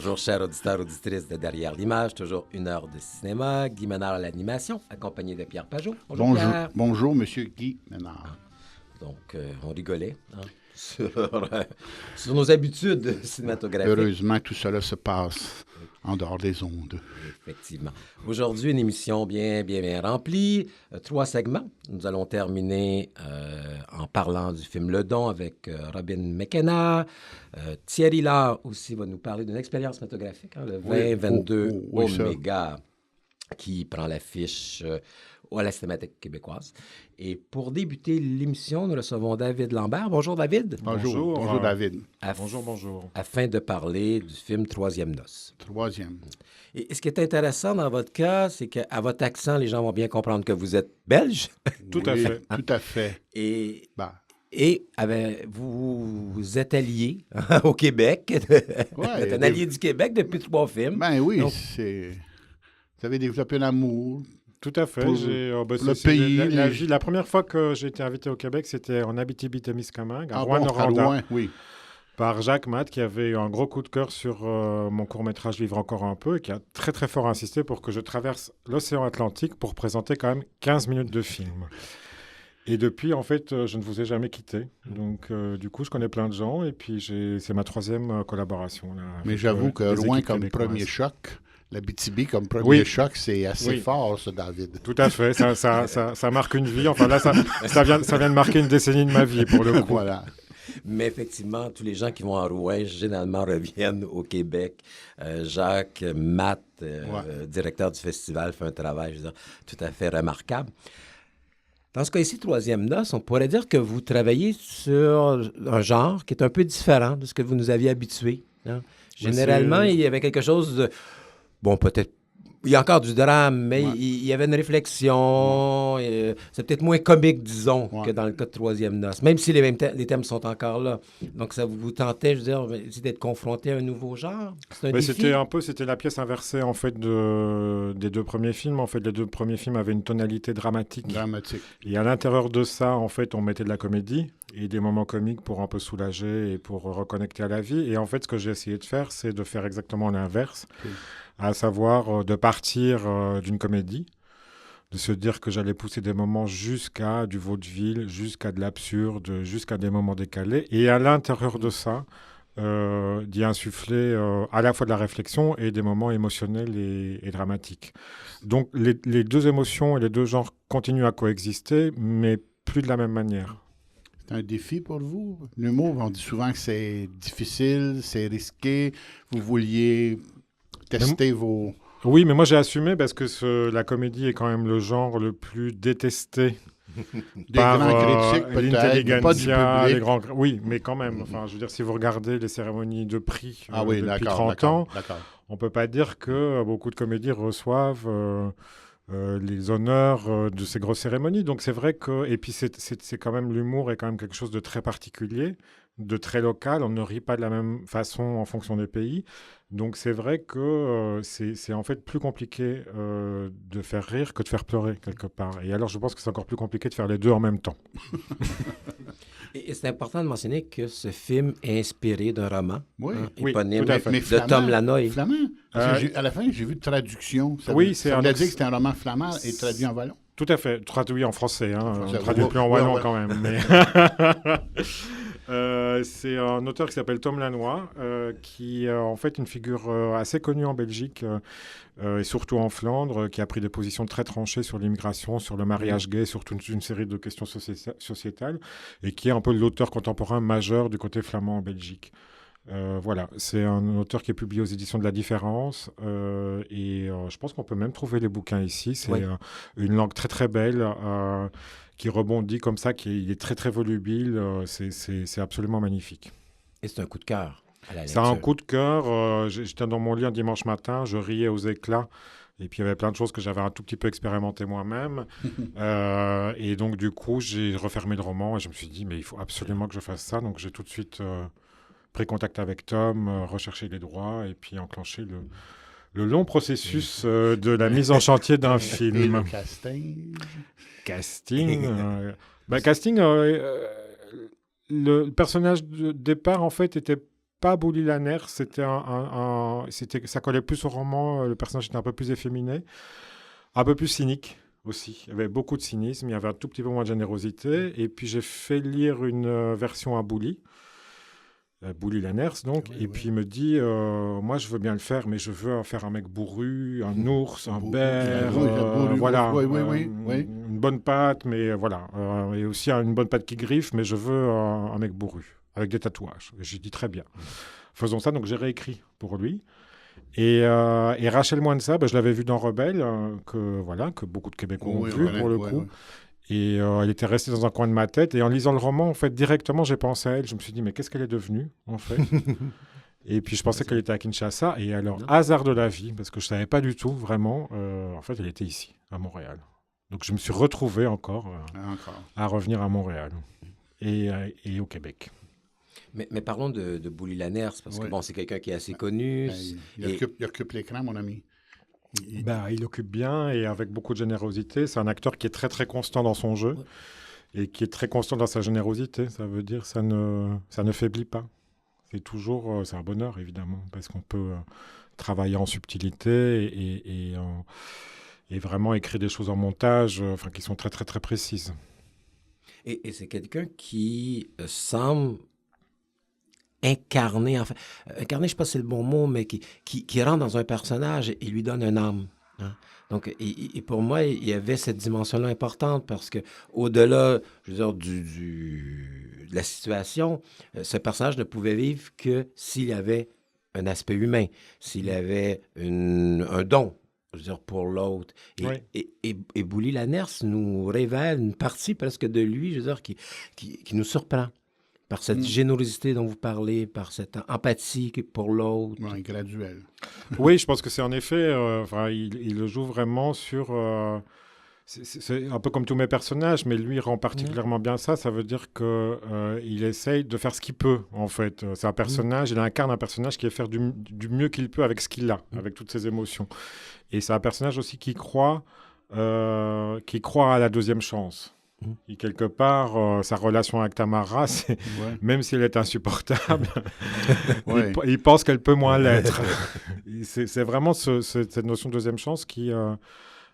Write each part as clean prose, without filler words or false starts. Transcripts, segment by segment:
Bonjour, chers auditeurs, auditrices de Derrière l'image. Toujours une heure de cinéma. Guy Ménard à l'animation, accompagné de Pierre Pajot. Bonjour, Pierre. bonjour, Monsieur Guy Ménard. Donc, on rigolait sur nos habitudes cinématographiques. Heureusement, tout cela se passe en dehors des ondes. Effectivement. Aujourd'hui, une émission bien remplie. 3 segments. Nous allons terminer en parlant du film Le Don avec Robin McKenna. Thierry Laure aussi va nous parler d'une expérience cinématographique, le 2022 Oméga, qui prend l'affiche à la Cinémathèque québécoise. Et pour débuter l'émission, nous recevons David Lambert. Bonjour, David. Bonjour, David. Bonjour. Afin de parler du film Troisième Noce. Troisième. Et ce qui est intéressant dans votre cas, c'est qu'à votre accent, les gens vont bien comprendre que vous êtes belge. Tout à fait. Tout à fait. Et vous êtes allié au Québec. Vous êtes un allié du Québec depuis 3 films. Ben oui, vous avez développé un amour. Tout à fait. Pour le pays. La première fois que j'ai été invité au Québec, c'était en Abitibi-Témiscamingue, à Rouyn-Noranda, loin, oui. par Jacques Matt, qui avait eu un gros coup de cœur sur mon court-métrage Vivre encore un peu, et qui a très très fort insisté pour que je traverse l'océan Atlantique pour présenter quand même 15 minutes de film. Et depuis, en fait, je ne vous ai jamais quitté. Donc, du coup, je connais plein de gens, et puis c'est ma 3e collaboration. Là, mais j'avoue que Rouen comme premier choc... L'Abitibi comme premier choc, c'est assez fort, ça, David. Tout à fait. Ça marque une vie. Enfin, là, ça vient de marquer une décennie de ma vie, pour le coup. Voilà. Mais effectivement, tous les gens qui vont à Rouen, généralement, reviennent au Québec. Jacques Matt, directeur du festival, fait un travail, je veux dire, tout à fait remarquable. Dans ce cas-ci, Troisième Noce, on pourrait dire que vous travaillez sur un genre qui est un peu différent de ce que vous nous aviez habitués. Hein? Généralement, il y avait quelque chose de... Bon, peut-être, il y a encore du drame, mais il y avait une réflexion. C'est peut-être moins comique, disons, que dans le cas de Troisième Noce, même si les thèmes sont encore là. Donc, ça vous tentait, je veux dire, d'être confronté à un nouveau genre? C'est un défi? C'était la pièce inversée, en fait, des 2 premiers films. En fait, les 2 premiers films avaient une tonalité dramatique. Et à l'intérieur de ça, en fait, on mettait de la comédie et des moments comiques pour un peu soulager et pour reconnecter à la vie. Et en fait, ce que j'ai essayé de faire, c'est de faire exactement l'inverse. À savoir de partir d'une comédie, de se dire que j'allais pousser des moments jusqu'à du vaudeville, jusqu'à de l'absurde, jusqu'à des moments décalés. Et à l'intérieur de ça, d'y insuffler à la fois de la réflexion et des moments émotionnels et dramatiques. Donc les 2 émotions et les 2 genres continuent à coexister, mais plus de la même manière. C'est un défi pour vous? L'humour, on dit souvent que c'est difficile, c'est risqué. Vous vouliez... tester vos... Oui, mais moi j'ai assumé parce que la comédie est quand même le genre le plus détesté par grands critiques, peut-être, pas du public. Oui, mais quand même. Enfin, je veux dire, si vous regardez les cérémonies de prix depuis 30 ans, on ne peut pas dire que beaucoup de comédies reçoivent les honneurs de ces grosses cérémonies. Donc c'est vrai que... Et puis c'est quand même... L'humour est quand même quelque chose de très particulier, de très local. On ne rit pas de la même façon en fonction des pays. Donc c'est vrai que c'est en fait plus compliqué de faire rire que de faire pleurer quelque part. Et alors je pense que c'est encore plus compliqué de faire les 2 en même temps. Et c'est important de mentionner que ce film est inspiré d'un roman éponyme de Tom Lanoy. Flamand? À la fin, j'ai vu de traduction. Ça voulait dire que c'était un roman flamand et traduit en wallon? Tout à fait. Traduit en français. On traduit plus en wallon quand même. Mais... c'est un auteur qui s'appelle Tom Lanoy, qui est en fait une figure assez connue en Belgique et surtout en Flandre, qui a pris des positions très tranchées sur l'immigration, sur le mariage gay, sur toute une série de questions sociétales, et qui est un peu l'auteur contemporain majeur du côté flamand en Belgique. Voilà, c'est un auteur qui est publié aux éditions de La Différence et je pense qu'on peut même trouver les bouquins ici. C'est une langue très très belle qui rebondit comme ça, il est très très volubile, c'est absolument magnifique. Et c'est un coup de cœur à la lecture. C'est un coup de cœur. J'étais dans mon lit un dimanche matin, je riais aux éclats. Et puis, il y avait plein de choses que j'avais un tout petit peu expérimentées moi-même. Et donc, du coup, j'ai refermé le roman et je me suis dit, mais il faut absolument que je fasse ça. Donc, j'ai tout de suite pris contact avec Tom, recherché les droits et puis enclenché le long processus de la mise en chantier d'un film. Et le casting? Casting, le personnage de départ, en fait, était pas Bouli Lanners, ça collait plus au roman, le personnage était un peu plus efféminé, un peu plus cynique aussi. Il y avait beaucoup de cynisme, il y avait un tout petit peu moins de générosité. Et puis j'ai fait lire une version à Bouli Lanners, donc, et puis il me dit moi je veux bien le faire, mais je veux faire un mec bourru, un ours, un bear, voilà, une bonne patte, mais voilà, et aussi une bonne patte qui griffe, mais je veux un mec bourru, avec des tatouages. Et j'ai dit très bien, faisons ça, donc j'ai réécrit pour lui. Et Rachel Mwansa, je l'avais vu dans Rebelle, que beaucoup de Québécois ont vu pour le coup. Et elle était restée dans un coin de ma tête. Et en lisant le roman, en fait, directement, j'ai pensé à elle. Je me suis dit, mais qu'est-ce qu'elle est devenue, en fait? Et puis, je pensais qu'elle était à Kinshasa. Et alors, hasard de la vie, parce que je ne savais pas du tout, vraiment, en fait, elle était ici, à Montréal. Donc, je me suis retrouvé encore à revenir à Montréal et au Québec. Mais parlons de Bouli Lanners, parce que c'est quelqu'un qui est assez connu. Il occupe l'écran, mon ami. Il occupe bien et avec beaucoup de générosité. C'est un acteur qui est très, très constant dans son jeu et qui est très constant dans sa générosité. Ça veut dire que ça ne faiblit pas. C'est un bonheur, évidemment, parce qu'on peut travailler en subtilité et vraiment écrire des choses en montage qui sont très, très, très précises. Et c'est quelqu'un qui semble incarner, je ne sais pas si c'est le bon mot, mais qui rentre dans un personnage et lui donne une âme. Hein? Donc, et pour moi, il y avait cette dimension-là importante parce que au-delà, je veux dire, de la situation, ce personnage ne pouvait vivre que s'il y avait un aspect humain, s'il avait un don, je veux dire, pour l'autre. Et Bouli Lanners nous révèle une partie presque de lui, je veux dire, qui nous surprend. Par cette générosité dont vous parlez, par cette empathie pour l'autre. Oui, graduelle. Oui, je pense que c'est en effet, il le joue vraiment sur... c'est un peu comme tous mes personnages, mais lui, il rend particulièrement bien ça. Ça veut dire qu'il essaye de faire ce qu'il peut, en fait. C'est un personnage, il incarne un personnage qui est faire du mieux qu'il peut avec ce qu'il a, avec toutes ses émotions. Et c'est un personnage aussi qui croit à la deuxième chance. Et quelque part, sa relation avec Tamara, même si elle est insupportable, il pense qu'elle peut moins l'être. C'est vraiment cette notion de deuxième chance qui est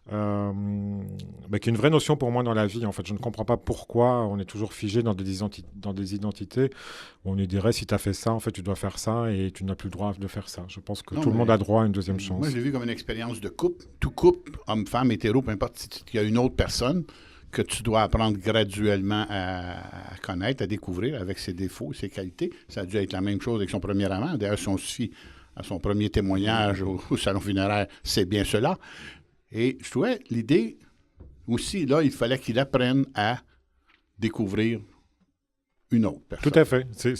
une vraie notion pour moi dans la vie. En fait, je ne comprends pas pourquoi on est toujours figé dans des identités où on nous dirait si tu as fait ça, en fait, tu dois faire ça et tu n'as plus le droit de faire ça. Je pense que tout le monde a droit à une deuxième chance. Moi, je l'ai vu comme une expérience de couple. Tout couple, homme, femme, hétéro, peu importe, il y a une autre personne que tu dois apprendre graduellement à connaître, à découvrir avec ses défauts, ses qualités. Ça a dû être la même chose avec son premier amant. D'ailleurs, si on se fie à son premier témoignage au salon funéraire, c'est bien cela. Et je trouvais l'idée aussi, là, il fallait qu'il apprenne à découvrir une autre personne. Tout à fait. Ce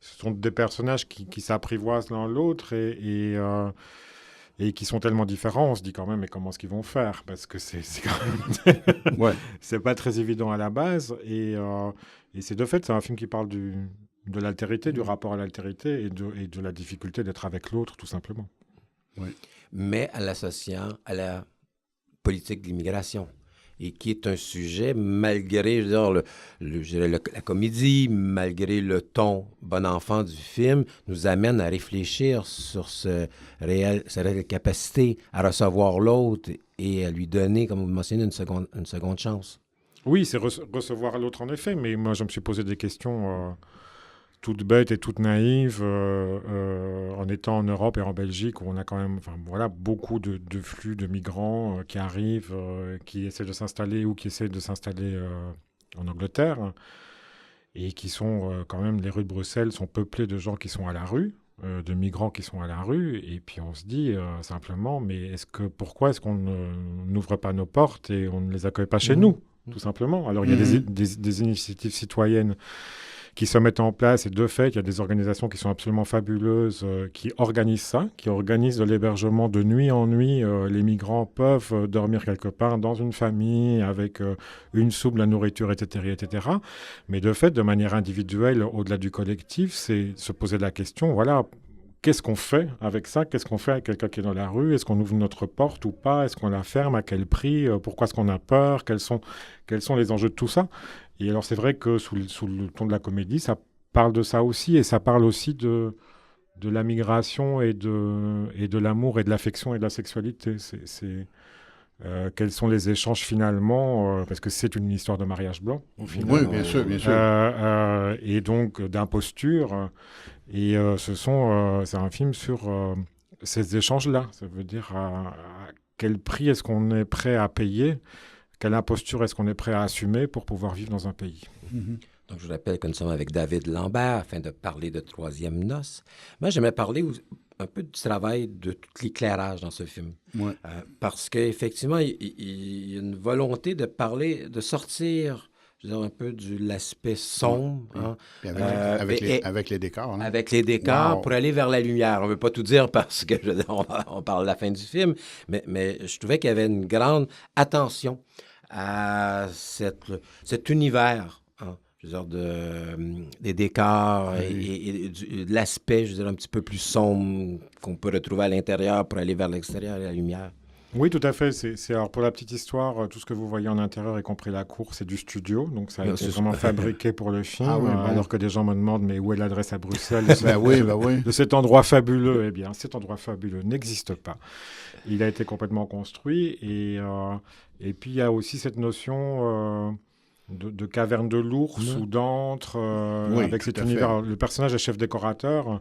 sont des personnages qui s'apprivoisent l'un l'autre et qui sont tellement différents, on se dit quand même, mais comment est-ce qu'ils vont faire? Parce que c'est quand même... c'est pas très évident à la base. Et c'est de fait, c'est un film qui parle de l'altérité, du rapport à l'altérité et de la difficulté d'être avec l'autre, tout simplement. Oui. Mais en l'associant à la politique de l'immigration. Et qui est un sujet, malgré, je dirais, la comédie, malgré le ton bon enfant du film, nous amène à réfléchir sur sa réelle capacité à recevoir l'autre et à lui donner, comme vous mentionnez, une seconde chance. Oui, c'est recevoir l'autre en effet, mais moi je me suis posé des questions toutes bêtes et toutes naïves en étant en Europe et en Belgique où on a quand même beaucoup de flux de migrants qui arrivent, qui essaient de s'installer ou qui essaient de s'installer en Angleterre et qui sont quand même, les rues de Bruxelles sont peuplées de gens qui sont à la rue, de migrants qui sont à la rue, et puis on se dit simplement, mais pourquoi est-ce qu'on n'ouvre pas nos portes et on ne les accueille pas chez nous, tout simplement? Alors il y a des initiatives citoyennes qui se mettent en place. Et de fait, il y a des organisations qui sont absolument fabuleuses, qui organisent ça, qui organisent de l'hébergement de nuit en nuit. Les migrants peuvent dormir quelque part dans une famille avec une soupe, la nourriture, etc. Mais de fait, de manière individuelle, au-delà du collectif, c'est se poser la question, qu'est-ce qu'on fait avec ça? Qu'est-ce qu'on fait avec quelqu'un qui est dans la rue? Est-ce qu'on ouvre notre porte ou pas? Est-ce qu'on la ferme? À quel prix? Pourquoi est-ce qu'on a peur? Quels sont les enjeux de tout ça? Et alors, c'est vrai que sous le ton de la comédie, ça parle de ça aussi, et ça parle aussi de la migration et de l'amour et de l'affection et de la sexualité. Quels sont les échanges finalement, parce que c'est une histoire de mariage blanc, au final. Oui, bien sûr, bien sûr. Et donc d'imposture. Et c'est un film sur ces échanges-là. Ça veut dire à quel prix est-ce qu'on est prêt à payer, quelle imposture est-ce qu'on est prêt à assumer pour pouvoir vivre dans un pays. Mm-hmm. Donc, je vous rappelle que nous sommes avec David Lambert afin de parler de Troisième Noces. Moi, j'aimerais parler un peu du travail de tout l'éclairage dans ce film. Ouais. Parce qu'effectivement, il y a une volonté de parler, de sortir, je veux dire, un peu de l'aspect sombre. Ouais. Hein. Avec les décors. Hein? Avec les décors, pour aller vers la lumière. On ne veut pas tout dire parce que on parle de la fin du film, mais je trouvais qu'il y avait une grande attention à cet univers. Hein. Je veux dire, des décors et de l'aspect, je veux dire, un petit peu plus sombre qu'on peut retrouver à l'intérieur pour aller vers l'extérieur et la lumière. Oui, tout à fait. Alors, pour la petite histoire, tout ce que vous voyez en intérieur, y compris la cour, c'est du studio. Donc, ça a été vraiment fabriqué pour le film. Alors que des gens me demandent, mais où est l'adresse à Bruxelles de cet endroit fabuleux? Eh bien, cet endroit fabuleux n'existe pas. Il a été complètement construit. Et puis, il y a aussi cette notion... de caverne de l'ours ou d'antre, avec cet univers. Le personnage est chef décorateur,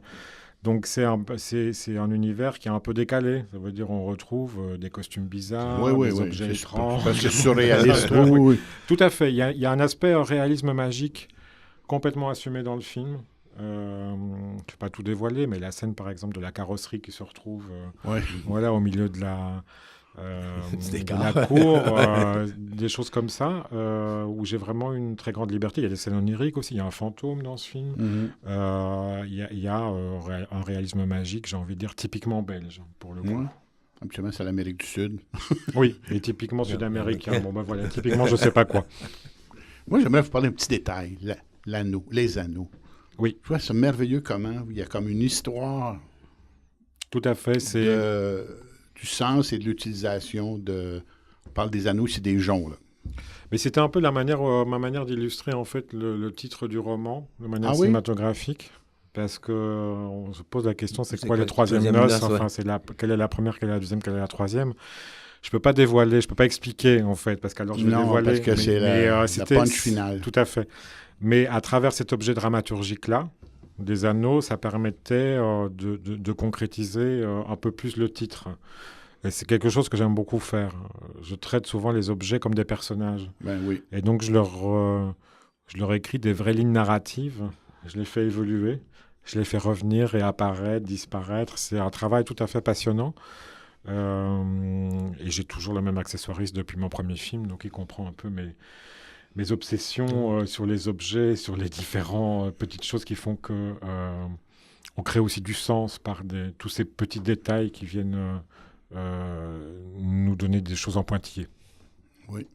donc c'est un univers qui est un peu décalé. Ça veut dire on retrouve des costumes bizarres, des objets étranges. Parce que c'est surréaliste. Oui. Tout à fait. Il y a un aspect réalisme magique complètement assumé dans le film. Je ne vais pas tout dévoiler, mais la scène, par exemple, de la carrosserie qui se retrouve au milieu de la cour, des choses comme ça, où j'ai vraiment une très grande liberté. Il y a des scènes oniriques aussi, il y a un fantôme dans ce film. Il y a un réalisme magique, j'ai envie de dire, typiquement belge, pour le coup. Absolument, c'est l'Amérique du Sud. Oui, et typiquement sud-américain. Bon, ben voilà, typiquement, je ne sais pas quoi. Moi, j'aimerais vous parler d'un petit détail, l'anneau, les anneaux. Oui. Tu vois, c'est merveilleux comment il y a comme une histoire. Tout à fait, du sens et de l'utilisation de... On parle des anneaux, c'est des joncs, là. Mais c'était un peu ma manière d'illustrer, en fait, le titre du roman, de manière cinématographique. Parce qu'on se pose la question, c'est quoi les troisième noces? Enfin, quelle est la première, quelle est la deuxième, quelle est la troisième? Je ne peux pas dévoiler, je ne peux pas expliquer, en fait, parce qu'alors je vais dévoiler. Parce que c'est la punch finale. Tout à fait. Mais à travers cet objet dramaturgique-là, des anneaux, ça permettait de concrétiser un peu plus le titre. Et c'est quelque chose que j'aime beaucoup faire. Je traite souvent les objets comme des personnages. Ben oui. Et donc, je leur écris des vraies lignes narratives. Je les fais évoluer. Je les fais revenir, réapparaître, disparaître. C'est un travail tout à fait passionnant. Et j'ai toujours le même accessoiriste depuis mon premier film, donc il comprend un peu mes obsessions sur les objets, sur les différentes petites choses qui font que on crée aussi du sens par tous ces petits détails qui viennent nous donner des choses en pointillés. Oui.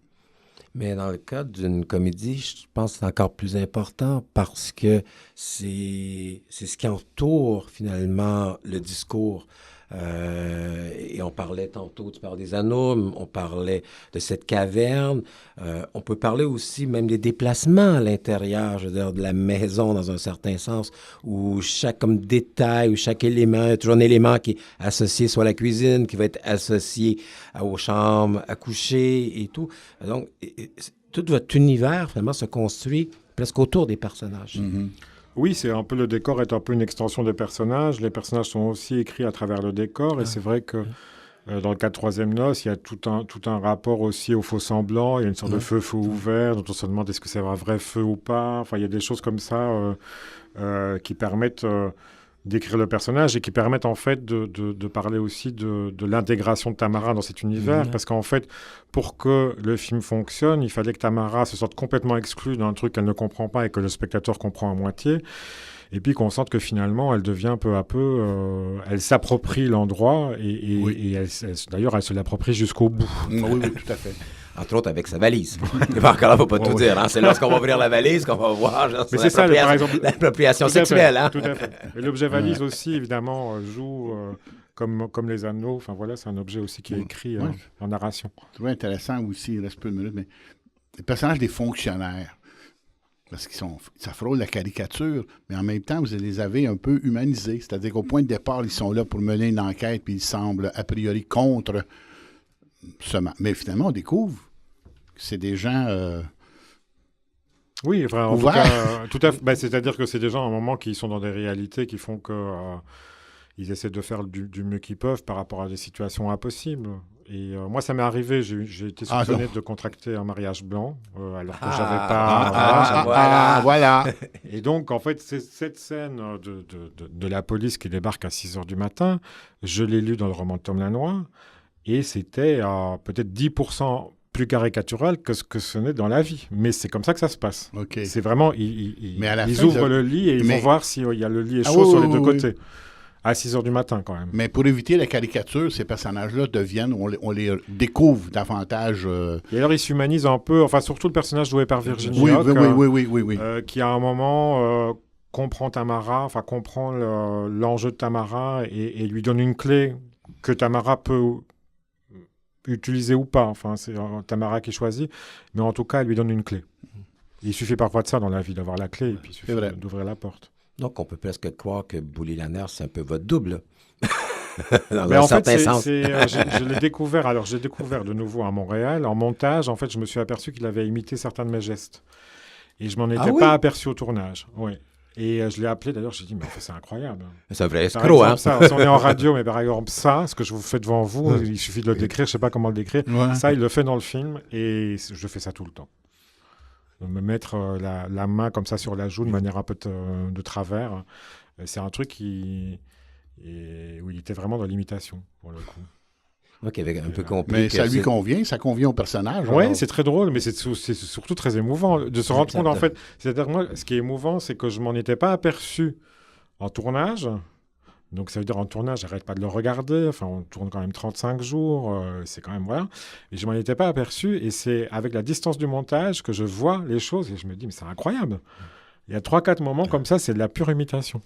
Mais dans le cas d'une comédie, je pense que c'est encore plus important parce que c'est ce qui entoure finalement le discours. Et on parlait tantôt, tu parles des anneaux, on parlait de cette caverne. On peut parler aussi même des déplacements à l'intérieur, je veux dire, de la maison dans un certain sens, où chaque comme détail, ou chaque élément, il y a toujours un élément qui est associé soit à la cuisine, qui va être associé aux chambres à coucher et tout. Donc, tout votre univers, finalement, se construit presque autour des personnages. Mm-hmm. Oui, c'est un peu le décor est un peu une extension des personnages. Les personnages sont aussi écrits à travers le décor. Et c'est vrai que dans le cas de Troisième Noces, il y a tout un rapport aussi au faux semblant. Il y a une sorte de feu ouvert dont on se demande est-ce que c'est un vrai feu ou pas. Enfin, il y a des choses comme ça qui permettent d'écrire le personnage et qui permettent en fait de parler aussi de l'intégration de Tamara dans cet univers. Parce qu'en fait, pour que le film fonctionne, il fallait que Tamara se sorte complètement exclue d'un truc qu'elle ne comprend pas et que le spectateur comprend à moitié. Et puis qu'on sente que finalement, elle devient peu à peu... elle s'approprie l'endroit et d'ailleurs, elle se l'approprie jusqu'au bout. Oui, tout à fait. Entre autres avec sa valise. Et encore là, il ne faut pas tout dire. Hein. C'est lorsqu'on va ouvrir la valise qu'on va voir mais c'est ça, par exemple, l'appropriation sexuelle. Tout à fait. Et l'objet valise aussi, évidemment, joue comme les anneaux. Enfin voilà, c'est un objet aussi qui est écrit en narration. C'est très intéressant aussi, il reste peu de minutes, mais le personnage des fonctionnaires. Parce ça frôle la caricature, mais en même temps, vous les avez un peu humanisés. C'est-à-dire qu'au point de départ, ils sont là pour mener une enquête, puis ils semblent a priori contre ce... Mais finalement, on découvre que c'est des gens... Oui, enfin, en tout cas, c'est-à-dire que c'est des gens, à un moment, qui sont dans des réalités qui font que... ils essaient de faire du mieux qu'ils peuvent par rapport à des situations impossibles. Et moi, ça m'est arrivé, j'ai été soupçonné de contracter un mariage blanc, alors que j'avais pas... Voilà. Et donc, en fait, cette scène de la police qui débarque à 6 h du matin, je l'ai lu dans le roman de Tom Lanois, et c'était peut-être 10% plus caricatural que ce que ce n'est dans la vie. Mais c'est comme ça que ça se passe. Okay. C'est vraiment... Ils ouvrent le lit et ils vont voir s'il y a le lit est chaud sur les deux côtés. À 6 h du matin, quand même. Mais pour éviter la caricature, ces personnages-là deviennent... On les découvre davantage... Et alors, ils s'humanisent un peu. Enfin, surtout le personnage joué par Virginie Houck, oui. Qui, à un moment, comprend Tamara, enfin, comprend l'enjeu de Tamara et lui donne une clé que Tamara peut utiliser ou pas. Enfin, c'est Tamara qui choisit. Mais en tout cas, elle lui donne une clé. Il suffit parfois de ça dans la vie, d'avoir la clé et puis il suffit d'ouvrir la porte. Donc, on peut presque croire que Bouli Lanner, c'est un peu votre double. Dans mais un en certain fait, sens. je l'ai découvert. Alors, j'ai découvert de nouveau à Montréal. En montage, en fait, je me suis aperçu qu'il avait imité certains de mes gestes. Et je m'en étais pas aperçu au tournage. Oui. Et je l'ai appelé, d'ailleurs, j'ai dit, mais c'est incroyable. C'est un vrai escroc, hein? Ça, on est en radio, mais par exemple, ça, ce que je vous fais devant vous, il suffit de le décrire, je sais pas comment le décrire. Ouais. Ça, il le fait dans le film et je fais ça tout le temps. Me mettre la main comme ça sur la joue de manière un peu de travers. C'est un truc où il était vraiment dans l'imitation, pour le coup. Ok, un peu compliqué. Mais ça lui convient, ça convient au personnage. Oui, c'est très drôle, mais c'est surtout très émouvant de se rendre compte, en fait. C'est-à-dire, moi, ce qui est émouvant, c'est que je m'en étais pas aperçu en tournage. Donc, ça veut dire en tournage, j'arrête pas de le regarder. Enfin, on tourne quand même 35 jours. C'est quand même, voilà. Et je m'en étais pas aperçu. Et c'est avec la distance du montage que je vois les choses. Et je me dis, mais c'est incroyable. Il y a 3-4 moments comme ça, c'est de la pure imitation.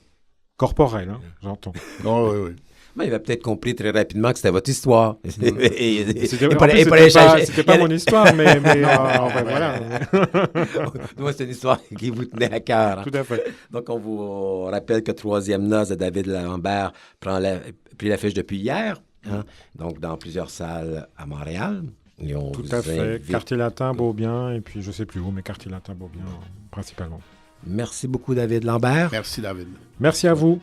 Corporelle, hein, j'entends. Oh, oui. Mais il avait peut-être compris très rapidement que c'était votre histoire. C'était pas mon histoire, mais enfin, voilà. Moi, c'est une histoire qui vous tenait à cœur. Hein. Tout à fait. Donc, on vous rappelle que Troisième Noce de David Lambert pris l'affiche depuis hier. Hein? Donc, dans plusieurs salles à Montréal. Tout à fait. Quartier Latin, Beaubien, et puis je ne sais plus où, mais Quartier Latin, Beaubien, principalement. Merci beaucoup, David Lambert. Merci, David. Merci à vous.